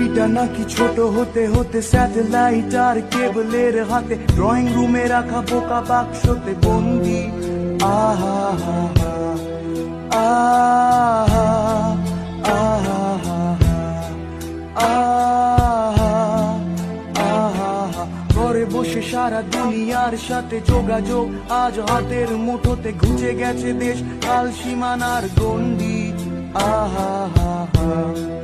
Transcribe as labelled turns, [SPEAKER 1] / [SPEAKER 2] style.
[SPEAKER 1] পৃথিবীটা নাকি ছোট হতে হতে স্যাটেলাইট আর কেবলের হাতে, ড্রয়িং রুমে রাখা বোকা বাক্সতে বন্দি। আহা হা হা, আহা আহা আহা আহা, ঘরে বসে সারা দুনিয়ার সাথে যোগাযোগ, আজ হাতের মুঠোতে ঘুচে গেছে দেশ, কাল সীমানার গন্ডি। আহা হা হা।